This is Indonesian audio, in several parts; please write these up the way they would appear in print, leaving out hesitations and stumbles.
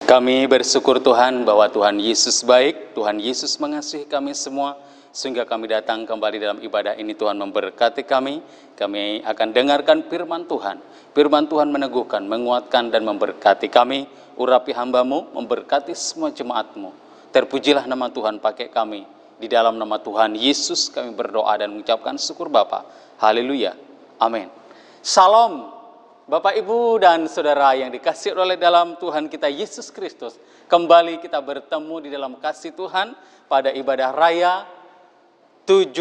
Kami bersyukur Tuhan bahwa Tuhan Yesus baik, Tuhan Yesus mengasihi kami semua, sehingga kami datang kembali dalam ibadah ini. Tuhan memberkati kami akan dengarkan firman Tuhan. Firman Tuhan meneguhkan, menguatkan dan memberkati kami. Urapi hamba-Mu, memberkati semua jemaat-Mu. Terpujilah nama Tuhan pakai kami. Di dalam nama Tuhan Yesus kami berdoa dan mengucapkan syukur Bapa. Haleluya. Amin. Salam. Bapak, Ibu, dan Saudara yang dikasihi oleh dalam Tuhan kita Yesus Kristus. Kembali kita bertemu di dalam kasih Tuhan pada ibadah raya 7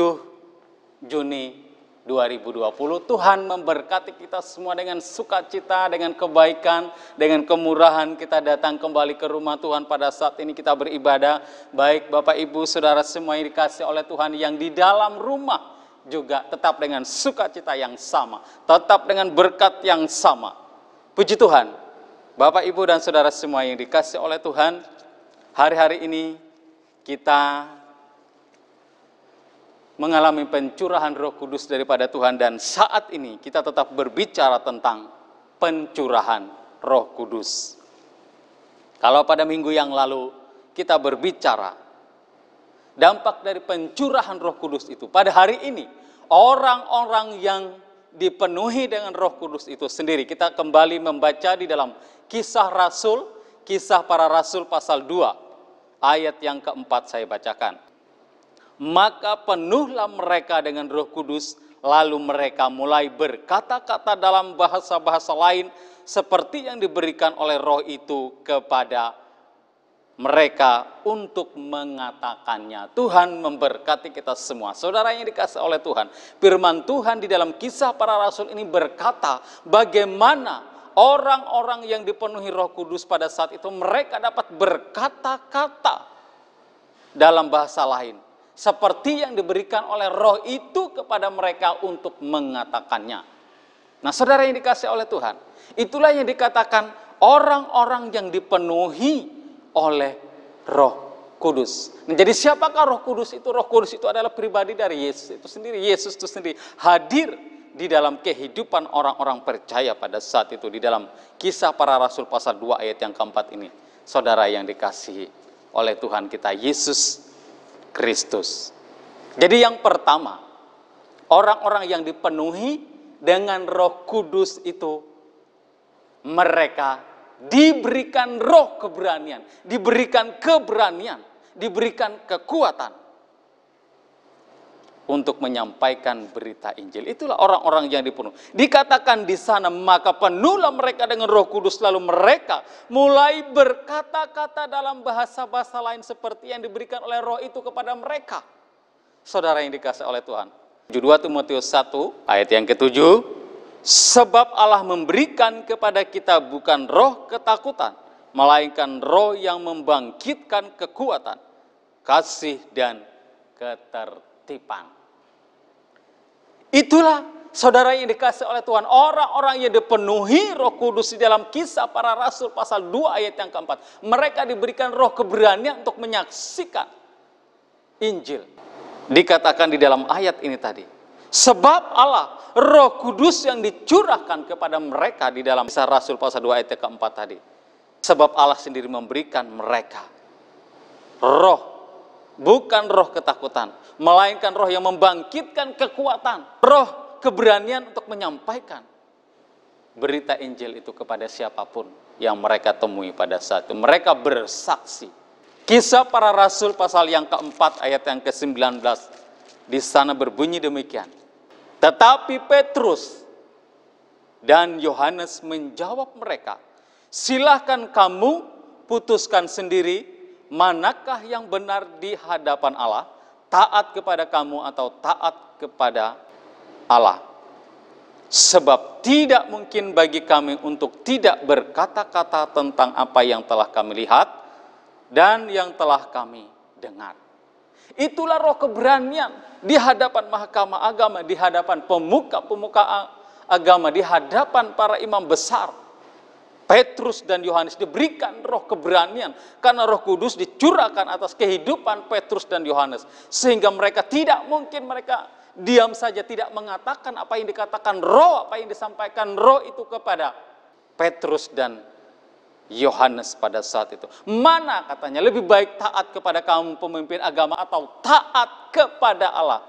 Juni 2020. Tuhan memberkati kita semua dengan sukacita, dengan kebaikan, dengan kemurahan. Kita datang kembali ke rumah Tuhan pada saat ini kita beribadah. Baik Bapak, Ibu, Saudara semua yang dikasihi oleh Tuhan yang di dalam rumah, juga tetap dengan sukacita yang sama, tetap dengan berkat yang sama. Puji Tuhan, Bapak, Ibu, dan Saudara semua yang dikasihi oleh Tuhan, hari-hari ini kita mengalami pencurahan Roh Kudus daripada Tuhan, dan saat ini kita tetap berbicara tentang pencurahan Roh Kudus. Kalau pada minggu yang lalu kita berbicara dampak dari pencurahan Roh Kudus itu, pada hari ini orang-orang yang dipenuhi dengan Roh Kudus itu sendiri, kita kembali membaca di dalam Kisah Rasul, Kisah Para Rasul pasal 2 ayat yang keempat saya bacakan. Maka penuhlah mereka dengan Roh Kudus, lalu mereka mulai berkata-kata dalam bahasa-bahasa lain seperti yang diberikan oleh Roh itu kepada mereka untuk mengatakannya. Tuhan memberkati kita semua. Saudara yang dikasihi oleh Tuhan, firman Tuhan di dalam Kisah Para Rasul ini berkata bagaimana orang-orang yang dipenuhi Roh Kudus pada saat itu mereka dapat berkata-kata dalam bahasa lain seperti yang diberikan oleh Roh itu kepada mereka untuk mengatakannya. Nah, saudara yang dikasihi oleh Tuhan, itulah yang dikatakan orang-orang yang dipenuhi oleh Roh Kudus. Nah, jadi siapakah Roh Kudus itu? Roh Kudus itu adalah pribadi dari Yesus itu sendiri. Yesus itu sendiri hadir di dalam kehidupan orang-orang percaya pada saat itu. Di dalam Kisah Para Rasul pasal 2 ayat yang keempat ini. Saudara yang dikasihi oleh Tuhan kita Yesus Kristus. Jadi yang pertama, orang-orang yang dipenuhi dengan Roh Kudus itu mereka diberikan roh keberanian, diberikan keberanian, diberikan kekuatan untuk menyampaikan berita Injil. Itulah orang-orang yang dipenuhi. Dikatakan di sana, maka penuhlah mereka dengan Roh Kudus, lalu mereka mulai berkata-kata dalam bahasa-bahasa lain seperti yang diberikan oleh Roh itu kepada mereka. Saudara yang dikasihi oleh Tuhan. 2 Timotius 1 ayat yang ke-7. Sebab Allah memberikan kepada kita bukan roh ketakutan, melainkan roh yang membangkitkan kekuatan, kasih dan ketertiban. Itulah saudara yang dikasihi oleh Tuhan, orang-orang yang dipenuhi Roh Kudus di dalam Kisah Para Rasul pasal 2 ayat yang keempat. Mereka diberikan roh keberanian untuk menyaksikan Injil. Dikatakan di dalam ayat ini tadi, sebab Allah, Roh Kudus yang dicurahkan kepada mereka di dalam Kisah Rasul pasal 2 ayat keempat tadi. Sebab Allah sendiri memberikan mereka roh, bukan roh ketakutan, melainkan roh yang membangkitkan kekuatan, roh keberanian untuk menyampaikan berita Injil itu kepada siapapun yang mereka temui pada saat itu. Mereka bersaksi. Kisah Para Rasul pasal yang keempat ayat yang ke-19 di sana berbunyi demikian. Tetapi Petrus dan Yohanes menjawab mereka, silahkan kamu putuskan sendiri manakah yang benar di hadapan Allah, taat kepada kamu atau taat kepada Allah. Sebab tidak mungkin bagi kami untuk tidak berkata-kata tentang apa yang telah kami lihat dan yang telah kami dengar. Itulah roh keberanian di hadapan mahkamah agama, di hadapan pemuka-pemuka agama, di hadapan para imam besar. Petrus dan Yohanes diberikan roh keberanian karena Roh Kudus dicurahkan atas kehidupan Petrus dan Yohanes, sehingga mereka tidak mungkin mereka diam saja, tidak mengatakan apa yang dikatakan roh, apa yang disampaikan roh itu kepada Petrus dan Yohanes pada saat itu. Mana katanya lebih baik taat kepada kamu pemimpin agama atau taat kepada Allah?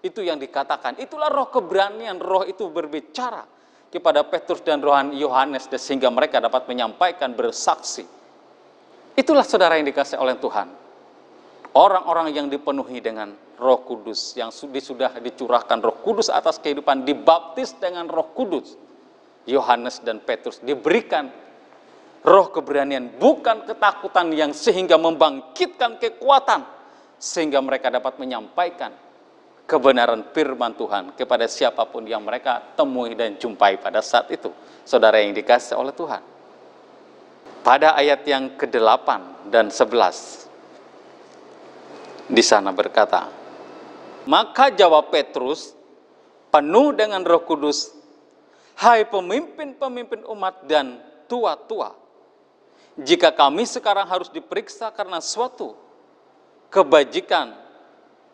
Itu yang dikatakan. Itulah roh keberanian, roh itu berbicara kepada Petrus dan Yohanes sehingga mereka dapat menyampaikan, bersaksi. Itulah saudara yang dikasih oleh Tuhan. Orang-orang yang dipenuhi dengan Roh Kudus, yang sudah dicurahkan Roh Kudus atas kehidupan, dibaptis dengan Roh Kudus. Yohanes dan Petrus diberikan roh keberanian, bukan ketakutan yang sehingga membangkitkan kekuatan, sehingga mereka dapat menyampaikan kebenaran firman Tuhan kepada siapapun yang mereka temui dan jumpai pada saat itu. Saudara yang dikasih oleh Tuhan. Pada ayat yang ke-8 dan 11, di sana berkata, maka jawab Petrus, penuh dengan Roh Kudus, hai pemimpin-pemimpin umat dan tua-tua, jika kami sekarang harus diperiksa karena suatu kebajikan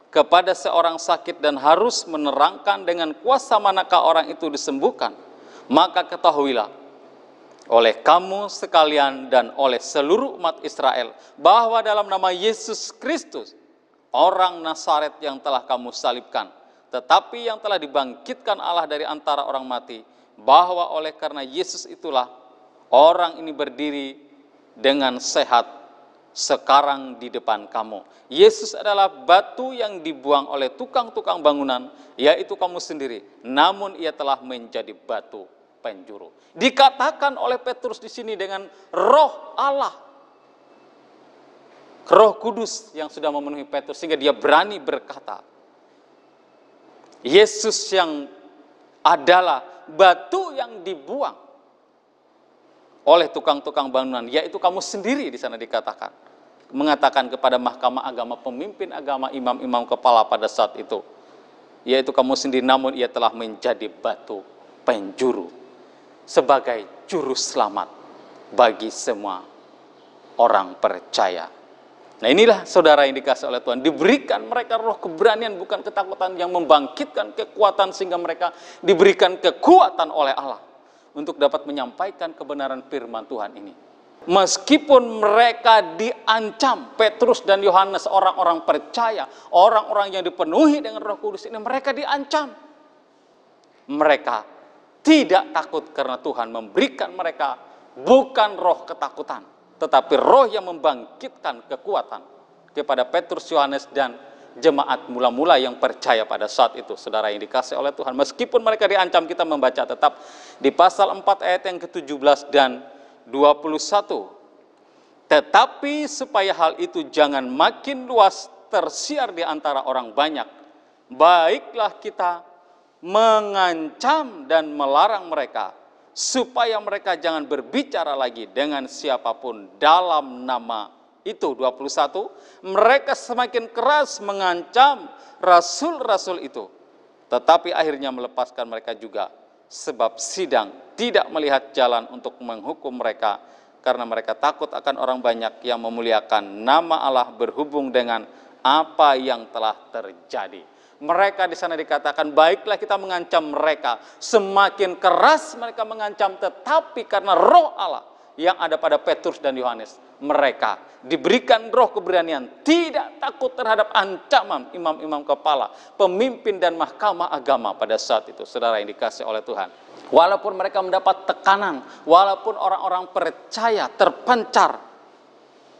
kepada seorang sakit dan harus menerangkan dengan kuasa manakah orang itu disembuhkan, maka ketahuilah oleh kamu sekalian dan oleh seluruh umat Israel bahwa dalam nama Yesus Kristus, orang Nazaret yang telah kamu salibkan, tetapi yang telah dibangkitkan Allah dari antara orang mati, bahwa oleh karena Yesus itulah orang ini berdiri dengan sehat sekarang di depan kamu. Yesus adalah batu yang dibuang oleh tukang-tukang bangunan, yaitu kamu sendiri, namun ia telah menjadi batu penjuru. Dikatakan oleh Petrus di sini dengan roh Allah, Roh Kudus yang sudah memenuhi Petrus sehingga dia berani berkata, Yesus yang adalah batu yang dibuang oleh tukang-tukang bangunan, yaitu kamu sendiri di sana dikatakan. Mengatakan kepada mahkamah agama, pemimpin agama, imam-imam kepala pada saat itu, yaitu kamu sendiri, namun ia telah menjadi batu penjuru sebagai juru selamat bagi semua orang percaya. Nah, inilah saudara yang dikasih oleh Tuhan, diberikan mereka roh keberanian, bukan ketakutan, yang membangkitkan kekuatan sehingga mereka diberikan kekuatan oleh Allah untuk dapat menyampaikan kebenaran firman Tuhan ini. Meskipun mereka diancam, Petrus dan Yohanes, orang-orang percaya, orang-orang yang dipenuhi dengan Roh Kudus ini, mereka diancam. Mereka tidak takut karena Tuhan memberikan mereka bukan roh ketakutan, tetapi roh yang membangkitkan kekuatan kepada Petrus, Yohanes, dan jemaat mula-mula yang percaya pada saat itu. Saudara yang dikasih oleh Tuhan, meskipun mereka diancam, kita membaca tetap di pasal 4 ayat yang ke-17 dan 21. Tetapi supaya hal itu jangan makin luas tersiar di antara orang banyak, baiklah kita mengancam dan melarang mereka, supaya mereka jangan berbicara lagi dengan siapapun dalam nama itu. 21, mereka semakin keras mengancam rasul-rasul itu, tetapi akhirnya melepaskan mereka juga, sebab sidang tidak melihat jalan untuk menghukum mereka, karena mereka takut akan orang banyak yang memuliakan nama Allah berhubung dengan apa yang telah terjadi. Mereka di sana dikatakan, baiklah kita mengancam mereka, semakin keras mereka mengancam, tetapi karena roh Allah yang ada pada Petrus dan Yohanes, mereka diberikan roh keberanian, tidak takut terhadap ancaman imam-imam kepala, pemimpin dan mahkamah agama pada saat itu. Saudara yang dikasih oleh Tuhan, walaupun mereka mendapat tekanan, walaupun orang-orang percaya terpencar,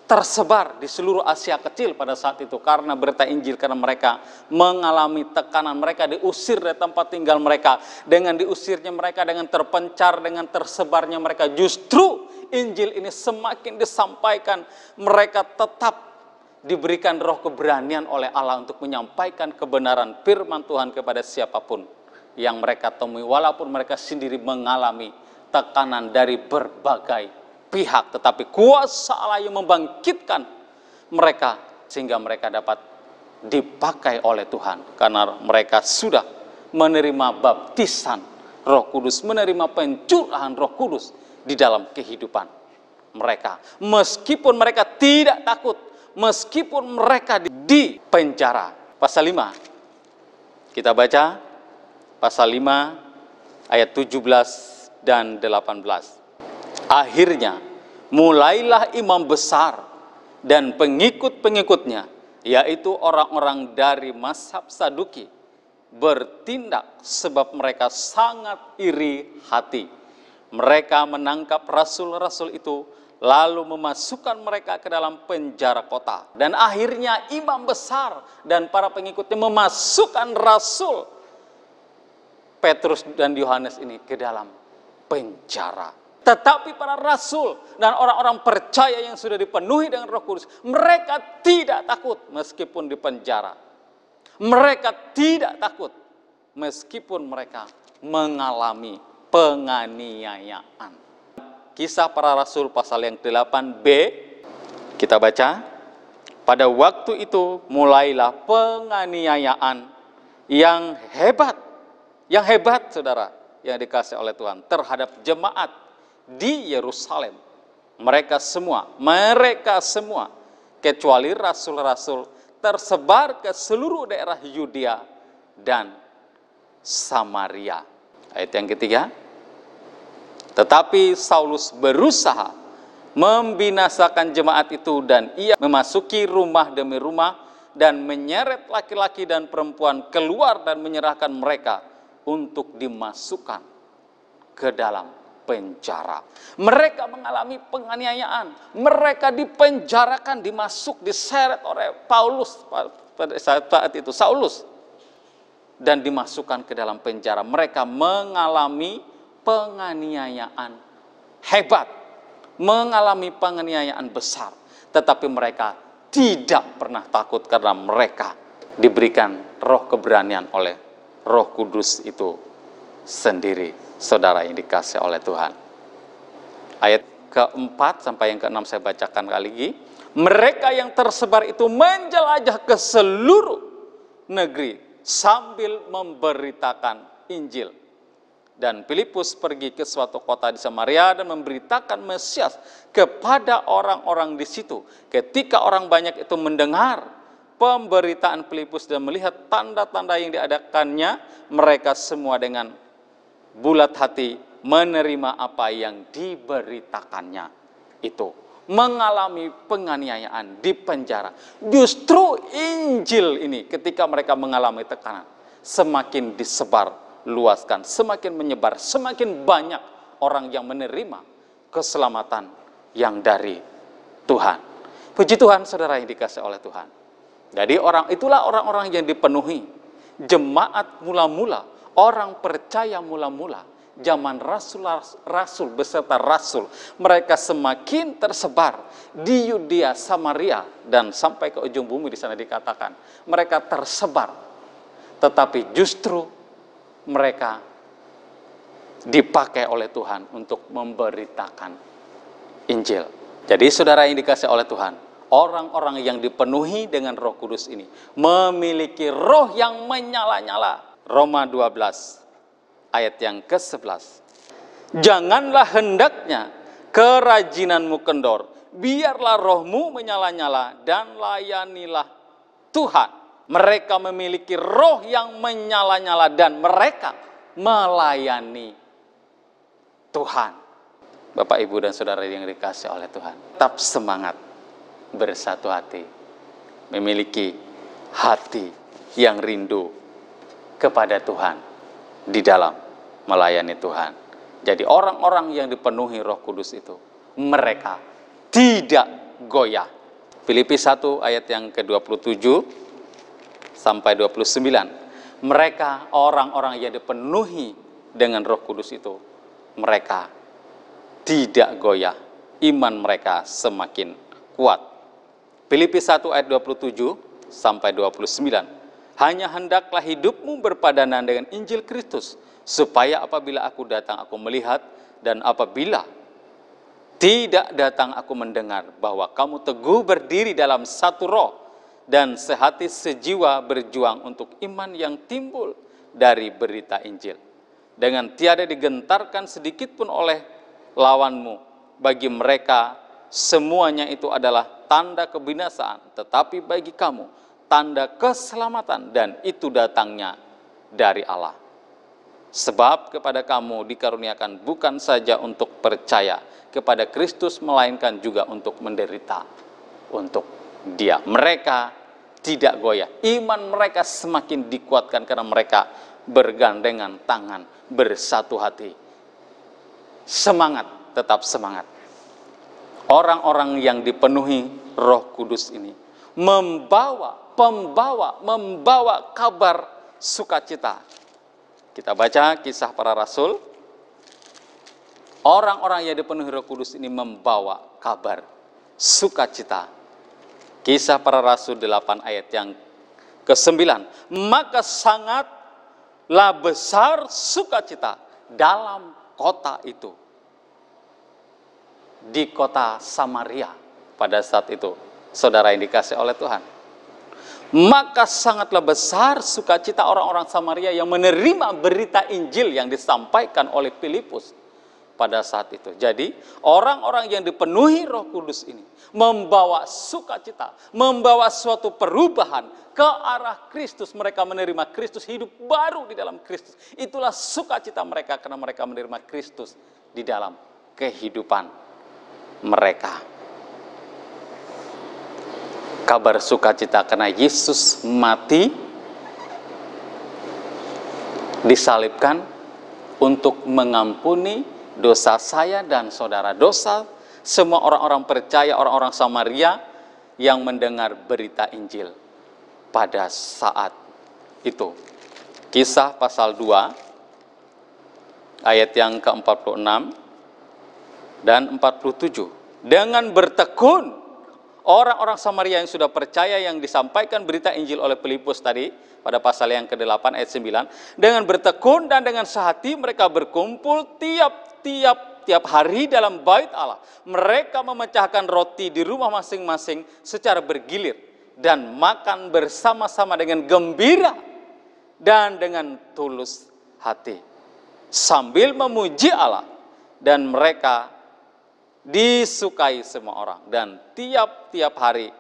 tersebar di seluruh Asia Kecil pada saat itu karena berita Injil, karena mereka mengalami tekanan, mereka diusir dari tempat tinggal mereka. Dengan diusirnya mereka, dengan terpencar, dengan tersebarnya mereka, justru Injil ini semakin disampaikan. Mereka tetap diberikan roh keberanian oleh Allah untuk menyampaikan kebenaran firman Tuhan kepada siapapun yang mereka temui, walaupun mereka sendiri mengalami tekanan dari berbagai pihak, tetapi kuasa Allah yang membangkitkan mereka sehingga mereka dapat dipakai oleh Tuhan, karena mereka sudah menerima baptisan Roh Kudus, menerima pencurahan Roh Kudus di dalam kehidupan mereka. Meskipun mereka tidak takut, meskipun mereka di penjara. Pasal 5 Kita baca pasal 5 ayat 17 dan 18. Akhirnya mulailah imam besar dan pengikut-pengikutnya, yaitu orang-orang dari mazhab Saduki, bertindak sebab mereka sangat iri hati. Mereka menangkap rasul-rasul itu, lalu memasukkan mereka ke dalam penjara kota. Dan akhirnya imam besar dan para pengikutnya memasukkan rasul Petrus dan Yohanes ini ke dalam penjara. Tetapi para rasul dan orang-orang percaya yang sudah dipenuhi dengan Roh Kudus, mereka tidak takut meskipun di penjara. Mereka tidak takut meskipun mereka mengalami penganiayaan. Kisah para Rasul pasal yang 8b, kita baca, pada waktu itu mulailah penganiayaan yang hebat saudara, yang dikasih oleh Tuhan terhadap jemaat di Yerusalem. Mereka semua kecuali rasul-rasul tersebar ke seluruh daerah Yudea dan Samaria. Ayat yang ketiga, tetapi Saulus berusaha membinasakan jemaat itu, dan ia memasuki rumah demi rumah dan menyeret laki-laki dan perempuan keluar dan menyerahkan mereka untuk dimasukkan ke dalam penjara. Mereka mengalami penganiayaan, mereka dipenjarakan, diseret oleh Paulus pada saat itu, Saulus, dan dimasukkan ke dalam penjara. Mereka mengalami penganiayaan hebat, mengalami penganiayaan besar, tetapi mereka tidak pernah takut karena mereka diberikan roh keberanian oleh Roh Kudus itu sendiri, saudara yang dikasih oleh Tuhan. Ayat keempat sampai yang keenam saya bacakan kali lagi. Mereka yang tersebar itu menjelajah ke seluruh negeri sambil memberitakan Injil. Dan Filipus pergi ke suatu kota di Samaria dan memberitakan Mesias kepada orang-orang di situ. Ketika orang banyak itu mendengar pemberitaan Filipus dan melihat tanda-tanda yang diadakannya, mereka semua dengan bulat hati menerima apa yang diberitakannya itu. Mengalami penganiayaan di penjara. Justru Injil ini ketika mereka mengalami tekanan, semakin disebar luaskan, semakin menyebar, semakin banyak orang yang menerima keselamatan yang dari Tuhan. Puji Tuhan, saudara yang dikasih oleh Tuhan. Jadi itulah orang-orang yang dipenuhi jemaat mula-mula, orang percaya mula-mula zaman rasul beserta rasul. Mereka semakin tersebar di Yudea, Samaria, dan sampai ke ujung bumi. Di sana dikatakan mereka tersebar, tetapi justru mereka dipakai oleh Tuhan untuk memberitakan Injil. Jadi saudara yang dikasih oleh Tuhan, orang-orang yang dipenuhi dengan Roh Kudus ini memiliki roh yang menyala-nyala. Roma 12 ayat yang ke-11. Janganlah hendaknya kerajinanmu kendor, biarlah rohmu menyala-nyala dan layanilah Tuhan. Mereka memiliki roh yang menyala-nyala dan mereka melayani Tuhan. Bapak, Ibu, dan saudara yang dikasih oleh Tuhan, tetap semangat, bersatu hati, memiliki hati yang rindu kepada Tuhan di dalam melayani Tuhan. Jadi orang-orang yang dipenuhi Roh Kudus itu, mereka tidak goyah. Filipi 1 ayat yang ke-27 sampai 29. Mereka orang-orang yang dipenuhi dengan Roh Kudus itu, mereka tidak goyah, iman mereka semakin kuat. Filipi 1 ayat 27 sampai 29. Hanya hendaklah hidupmu berpadanan dengan Injil Kristus, supaya apabila aku datang aku melihat, dan apabila tidak datang aku mendengar, bahwa kamu teguh berdiri dalam satu roh, dan sehati sejiwa berjuang untuk iman yang timbul dari berita Injil, dengan tiada digentarkan sedikit pun oleh lawanmu. Bagi mereka semuanya itu adalah tanda kebinasaan, tetapi bagi kamu tanda keselamatan, dan itu datangnya dari Allah. Sebab kepada kamu dikaruniakan bukan saja untuk percaya kepada Kristus, melainkan juga untuk menderita untuk Dia. Mereka tidak goyah. Iman mereka semakin dikuatkan karena mereka bergandengan tangan, bersatu hati. Semangat, tetap semangat. Orang-orang yang dipenuhi Roh Kudus ini membawa kabar sukacita. Kita baca Kisah Para Rasul. Orang-orang yang dipenuhi Roh Kudus ini membawa kabar sukacita. Kisah Para Rasul 8 ayat yang ke-9. Maka sangatlah besar sukacita dalam kota itu. Di kota Samaria pada saat itu, saudara yang dikasih oleh Tuhan. Maka sangatlah besar sukacita orang-orang Samaria yang menerima berita Injil yang disampaikan oleh Filipus pada saat itu. Jadi orang-orang yang dipenuhi Roh Kudus ini membawa sukacita, membawa suatu perubahan ke arah Kristus. Mereka menerima Kristus, hidup baru di dalam Kristus. Itulah sukacita mereka karena mereka menerima Kristus di dalam kehidupan mereka. Kabar sukacita karena Yesus mati, disalibkan untuk mengampuni dosa saya dan saudara. Dosa semua orang-orang percaya, orang-orang Samaria yang mendengar berita Injil pada saat itu. Kisah pasal 2 ayat yang ke-46 dan 47. Dengan bertekun orang-orang Samaria yang sudah percaya yang disampaikan berita Injil oleh Filipus tadi pada pasal yang ke-8 ayat 9, dengan bertekun dan dengan sehati mereka berkumpul tiap hari dalam bait Allah. Mereka memecahkan roti di rumah masing-masing secara bergilir dan makan bersama-sama dengan gembira dan dengan tulus hati sambil memuji Allah, dan mereka disukai semua orang. Dan tiap-tiap hari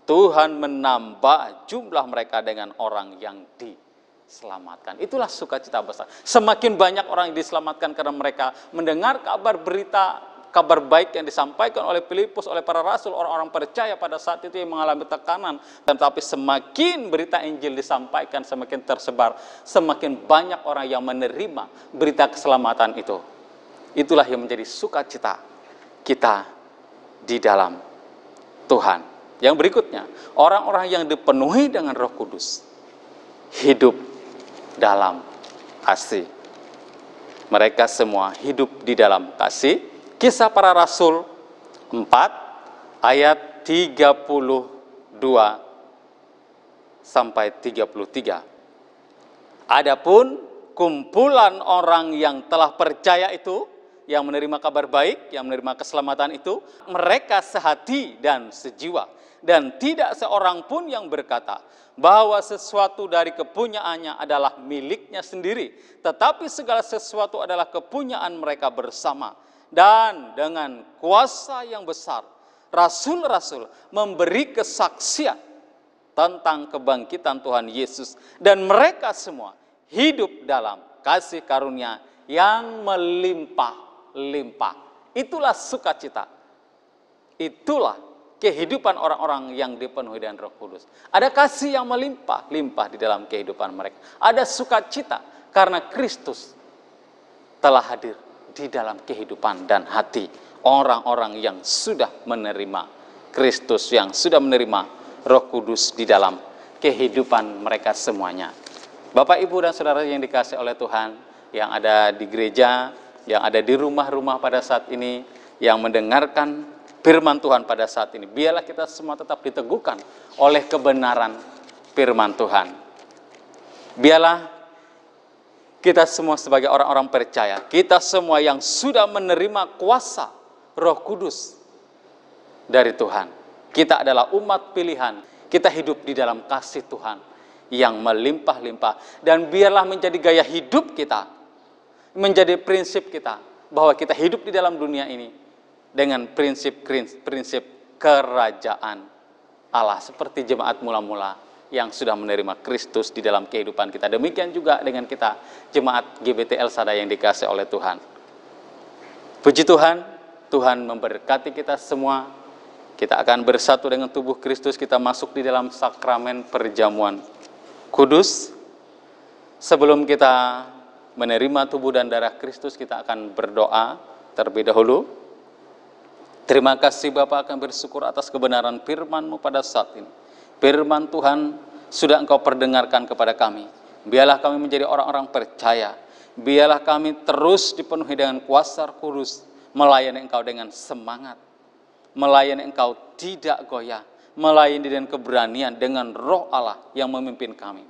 Tuhan menambah jumlah mereka dengan orang yang diselamatkan. Itulah sukacita besar. Semakin banyak orang yang diselamatkan karena mereka mendengar kabar berita, kabar baik yang disampaikan oleh Filipus, oleh para rasul, orang-orang percaya pada saat itu yang mengalami tekanan. Tetapi semakin berita Injil disampaikan, semakin tersebar, semakin banyak orang yang menerima berita keselamatan itu. Itulah yang menjadi sukacita kita di dalam Tuhan. Yang berikutnya, orang-orang yang dipenuhi dengan Roh Kudus hidup dalam kasih. Mereka semua hidup di dalam kasih. Kisah Para Rasul 4 ayat 32 sampai 33. Adapun kumpulan orang yang telah percaya itu, yang menerima kabar baik, yang menerima keselamatan itu, mereka sehati dan sejiwa, dan tidak seorang pun yang berkata bahwa sesuatu dari kepunyaannya adalah miliknya sendiri, tetapi segala sesuatu adalah kepunyaan mereka bersama. Dan dengan kuasa yang besar, rasul-rasul memberi kesaksian tentang kebangkitan Tuhan Yesus, dan mereka semua hidup dalam kasih karunia yang melimpah. Itulah sukacita. Itulah kehidupan orang-orang yang dipenuhi dengan Roh Kudus. Ada kasih yang melimpah-limpah di dalam kehidupan mereka. Ada sukacita karena Kristus telah hadir di dalam kehidupan dan hati orang-orang yang sudah menerima Kristus, yang sudah menerima Roh Kudus di dalam kehidupan mereka semuanya. Bapak, Ibu, dan saudara yang dikasihi oleh Tuhan, yang ada di gereja, yang ada di rumah-rumah pada saat ini, yang mendengarkan firman Tuhan pada saat ini, biarlah kita semua tetap diteguhkan oleh kebenaran firman Tuhan. Biarlah kita semua sebagai orang-orang percaya, kita semua yang sudah menerima kuasa Roh Kudus dari Tuhan, kita adalah umat pilihan, kita hidup di dalam kasih Tuhan yang melimpah-limpah. Dan biarlah menjadi gaya hidup kita, menjadi prinsip kita, bahwa kita hidup di dalam dunia ini dengan prinsip kerajaan Allah, seperti jemaat mula-mula yang sudah menerima Kristus di dalam kehidupan kita. Demikian juga dengan kita, jemaat GBTL Sada yang dikasihi oleh Tuhan. Puji Tuhan, Tuhan memberkati kita semua. Kita akan bersatu dengan tubuh Kristus, kita masuk di dalam sakramen perjamuan kudus. Sebelum kita menerima tubuh dan darah Kristus, kita akan berdoa terlebih dahulu. Terima kasih Bapa, kami bersyukur atas kebenaran firman-Mu pada saat ini. Firman Tuhan sudah Engkau perdengarkan kepada kami. Biarlah kami menjadi orang-orang percaya. Biarlah kami terus dipenuhi dengan kuasa Roh Kudus, melayani Engkau dengan semangat, melayani Engkau tidak goyah, melayani dengan keberanian, dengan Roh Allah yang memimpin kami.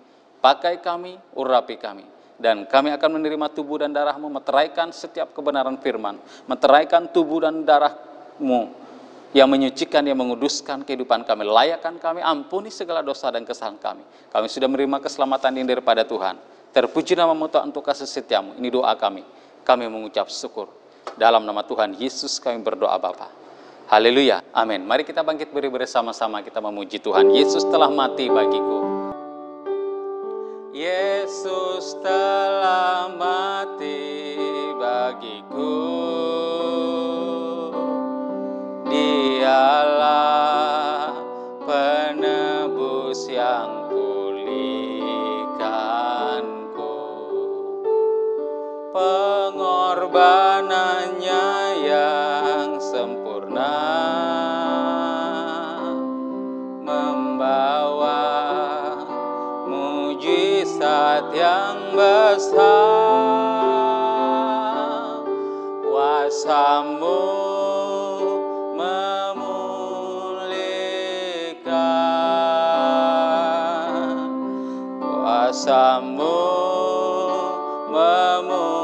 Pakai kami, urapi kami, dan kami akan menerima tubuh dan darah-Mu, meteraikan setiap kebenaran firman, meteraikan tubuh dan darah-Mu yang menyucikan, yang menguduskan kehidupan kami, layakkan kami, ampuni segala dosa dan kesalahan kami. Kami sudah menerima keselamatan ini daripada Tuhan. Terpuji nama-Mu Tuhan untuk kasih setia-Mu. Ini doa kami. Kami mengucap syukur. Dalam nama Tuhan Yesus kami berdoa Bapa. Haleluya. Amin. Mari kita bangkit beri bersama-sama, kita memuji Tuhan. Yesus telah mati bagiku. Yesus telah mati bagiku. Dialah penebus yang pulihkanku. Pengorbanannya yang sempurna membawa mujizat yang besar. Kuasa-Mu memulihkan, kuasa-Mu memulihkan.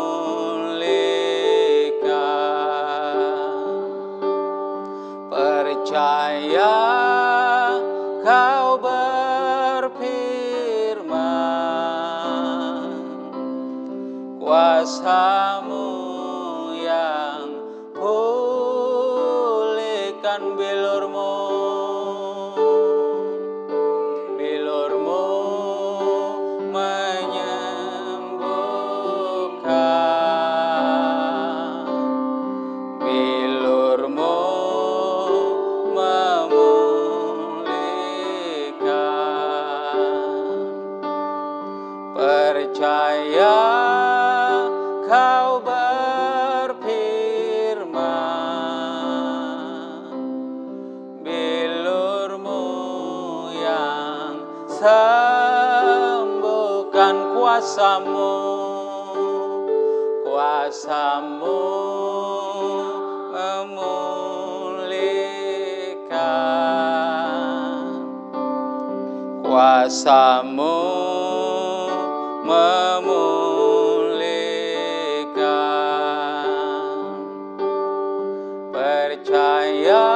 Percaya kau berfirman, kuasa-Mu yang pulihkan bilur-Mu, bilur-Mu menyembuhkan, bilur-Mu memulihkan. Percaya kau berfirman, bilur-Mu yang sembuhkan, kuasa-Mu, kuasa-Mu memulihkan, kuasa-Mu memulihkan. Percaya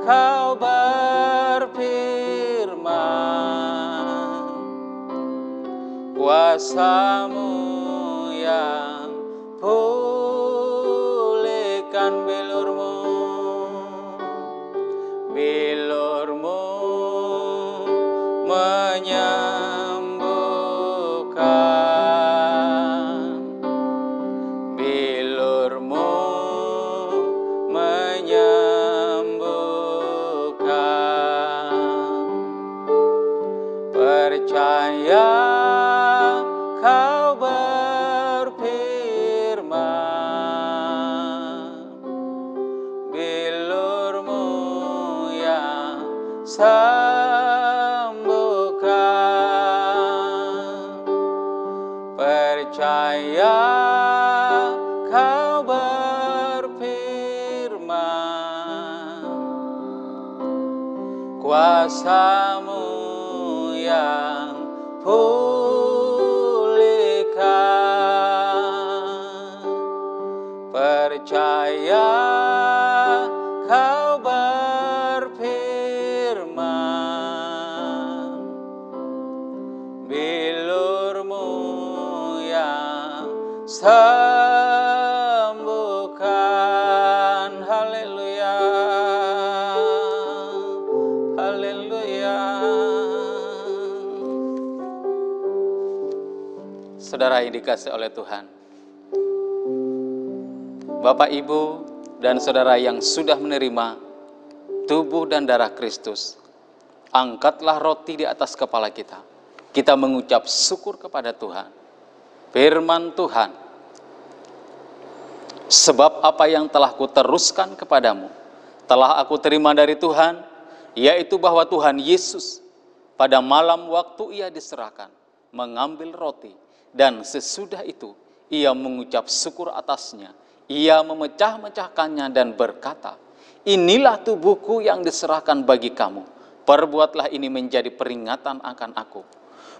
kau berfirman, kuasa-Mu yang pulihkan bilur-Mu, bilur-Mu menyembuhkan, bilur-Mu menyembuhkan. Percaya kau berfirman, bilur-Mu yang sembuhkan. Percaya kau berfirman, kuasa-Mu yang pulihkan. Percaya kau berfirman, bilur-Mu yang sembuhkan. Haleluya, haleluya. Saudara yang dikasihi oleh Tuhan, Bapak, Ibu, dan saudara yang sudah menerima tubuh dan darah Kristus, angkatlah roti di atas kepala kita. Kita mengucap syukur kepada Tuhan. Firman Tuhan, sebab apa yang telah kuteruskan kepadamu, telah aku terima dari Tuhan, yaitu bahwa Tuhan Yesus pada malam waktu ia diserahkan, mengambil roti, dan sesudah itu ia mengucap syukur atasnya. Ia memecah-mecahkannya dan berkata, inilah tubuhku yang diserahkan bagi kamu. Perbuatlah ini menjadi peringatan akan aku.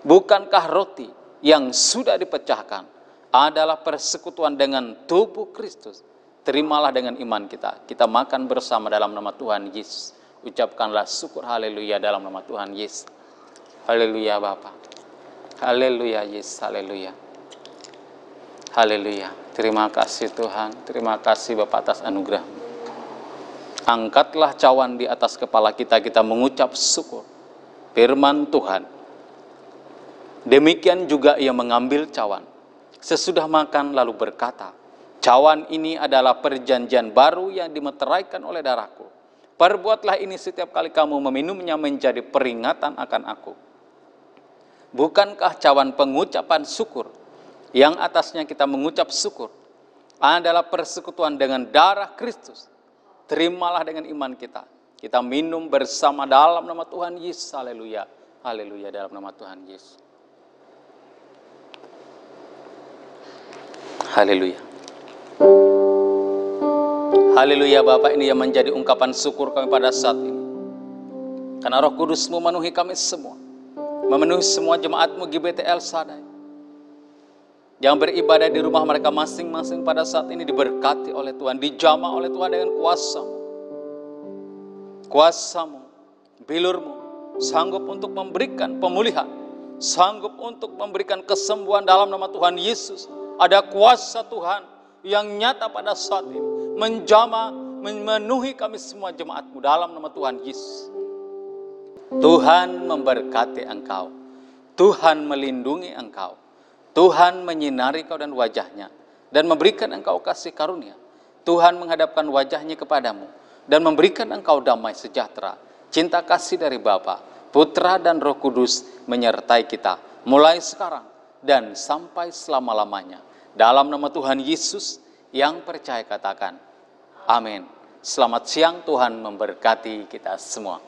Bukankah roti yang sudah dipecahkan adalah persekutuan dengan tubuh Kristus? Terimalah dengan iman kita. Kita makan bersama dalam nama Tuhan Yesus. Ucapkanlah syukur haleluya dalam nama Tuhan Yesus. Haleluya Bapa. Haleluya Yesus. Haleluya. Haleluya. Terima kasih Tuhan. Terima kasih Bapa atas anugerah. Angkatlah cawan di atas kepala kita. Kita mengucap syukur. Firman Tuhan. Demikian juga ia mengambil cawan. Sesudah makan lalu berkata, cawan ini adalah perjanjian baru yang dimeteraikan oleh darahku. Perbuatlah ini setiap kali kamu meminumnya menjadi peringatan akan aku. Bukankah cawan pengucapan syukur, yang atasnya kita mengucap syukur, adalah persekutuan dengan darah Kristus? Terimalah dengan iman kita. Kita minum bersama dalam nama Tuhan Yesus. Haleluya. Haleluya dalam nama Tuhan Yesus. Haleluya. Haleluya Bapak, ini yang menjadi ungkapan syukur kami pada saat ini. Karena Roh Kudus memenuhi kami semua. Memenuhi semua jemaat-Mu GBT El Shaddai. Yang beribadah di rumah mereka masing-masing pada saat ini diberkati oleh Tuhan. Dijamah oleh Tuhan dengan kuasa-Mu. Kuasa-Mu, bilur-Mu, sanggup untuk memberikan pemulihan. Sanggup untuk memberikan kesembuhan dalam nama Tuhan Yesus. Ada kuasa Tuhan yang nyata pada saat ini. Menjamah, memenuhi kami semua jemaat-Mu dalam nama Tuhan Yesus. Tuhan memberkati engkau. Tuhan melindungi engkau. Tuhan menyinari kau dan wajahnya. Dan memberikan engkau kasih karunia. Tuhan menghadapkan wajahnya kepadamu. Dan memberikan engkau damai sejahtera. Cinta kasih dari Bapa, Putra dan Roh Kudus menyertai kita. Mulai sekarang dan sampai selama-lamanya. Dalam nama Tuhan Yesus yang percaya katakan, amin. Selamat siang, Tuhan memberkati kita semua.